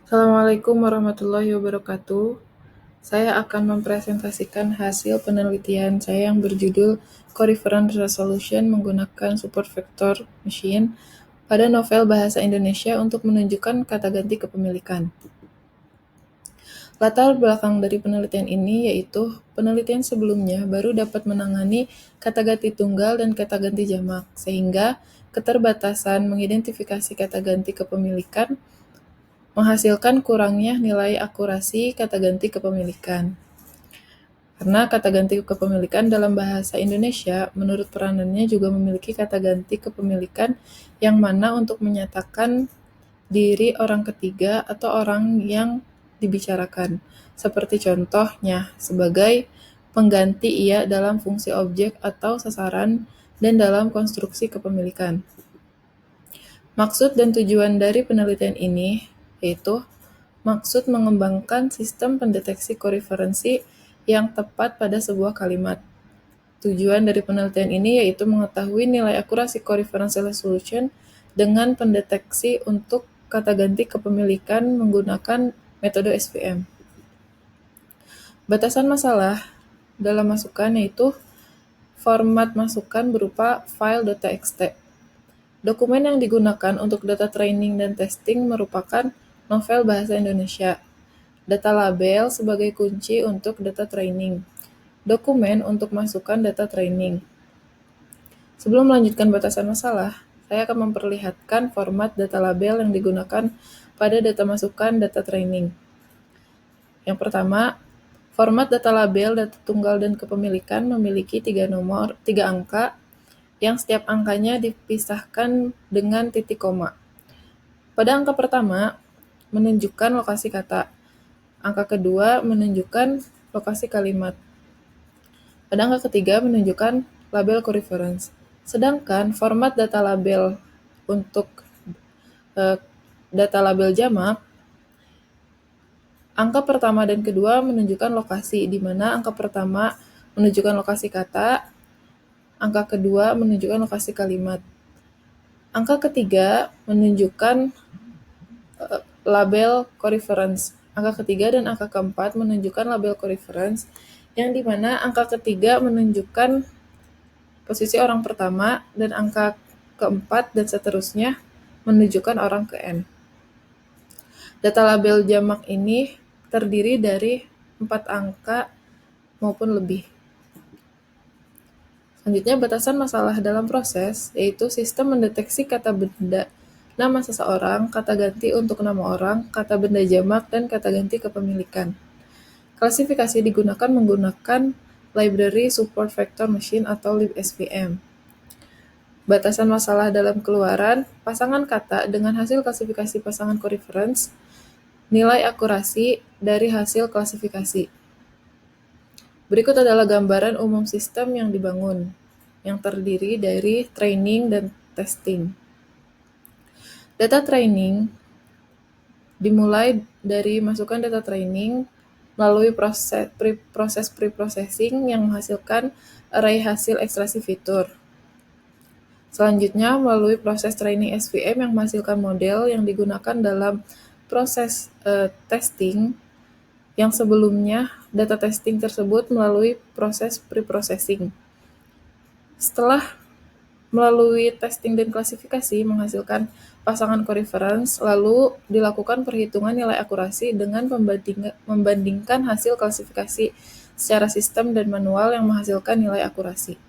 Assalamualaikum warahmatullahi wabarakatuh. Saya akan mempresentasikan hasil penelitian saya yang berjudul Coriferant Resolution menggunakan support vector machine pada novel bahasa Indonesia untuk menunjukkan kata ganti kepemilikan. Latar belakang dari penelitian ini yaitu penelitian sebelumnya baru dapat menangani kata ganti tunggal dan kata ganti jamak, sehingga keterbatasan mengidentifikasi kata ganti kepemilikan menghasilkan kurangnya nilai akurasi kata ganti kepemilikan. Karena kata ganti kepemilikan dalam bahasa Indonesia, menurut peranannya juga memiliki kata ganti kepemilikan yang mana untuk menyatakan diri orang ketiga atau orang yang dibicarakan. Seperti contohnya, sebagai pengganti ia dalam fungsi objek atau sasaran dan dalam konstruksi kepemilikan. Maksud dan tujuan dari penelitian ini yaitu maksud mengembangkan sistem pendeteksi koreferensi yang tepat pada sebuah kalimat. Tujuan dari penelitian ini yaitu mengetahui nilai akurasi coreference resolution dengan pendeteksi untuk kata ganti kepemilikan menggunakan metode SVM. Batasan masalah dalam masukan yaitu format masukan berupa file.txt. Dokumen yang digunakan untuk data training dan testing merupakan novel bahasa Indonesia. Data label sebagai kunci untuk data training. Dokumen untuk masukan data training. Sebelum melanjutkan batasan masalah, saya akan memperlihatkan format data label yang digunakan pada data masukan data training. Yang pertama, format data label data tunggal dan kepemilikan memiliki 3 angka yang setiap angkanya dipisahkan dengan titik koma. Pada angka pertama, menunjukkan lokasi kata. Angka kedua menunjukkan lokasi kalimat. Pada angka ketiga menunjukkan label coreference. Sedangkan format data label untuk data label jamak, angka pertama dan kedua menunjukkan lokasi, di mana angka pertama menunjukkan lokasi kata, angka kedua menunjukkan lokasi kalimat. Angka ketiga menunjukkan label coreference. Angka ketiga dan angka keempat menunjukkan label coreference, yang dimana angka ketiga menunjukkan posisi orang pertama dan angka keempat dan seterusnya menunjukkan orang ke N. Data label jamak ini terdiri dari 4 angka maupun lebih. Selanjutnya, batasan masalah dalam proses, yaitu sistem mendeteksi kata benda, nama seseorang, kata ganti untuk nama orang, kata benda jamak, dan kata ganti kepemilikan. Klasifikasi digunakan menggunakan library support vector machine atau libsvm. Batasan masalah dalam keluaran, pasangan kata dengan hasil klasifikasi pasangan coreference, nilai akurasi dari hasil klasifikasi. Berikut adalah gambaran umum sistem yang dibangun, yang terdiri dari training dan testing. Data training dimulai dari masukan data training melalui proses pre-processing yang menghasilkan array hasil ekstraksi fitur. Selanjutnya, melalui proses training SVM yang menghasilkan model yang digunakan dalam proses testing, yang sebelumnya data testing tersebut melalui proses pre-processing. Setelah melalui testing dan klasifikasi menghasilkan pasangan coreference, lalu dilakukan perhitungan nilai akurasi dengan membandingkan hasil klasifikasi secara sistem dan manual yang menghasilkan nilai akurasi.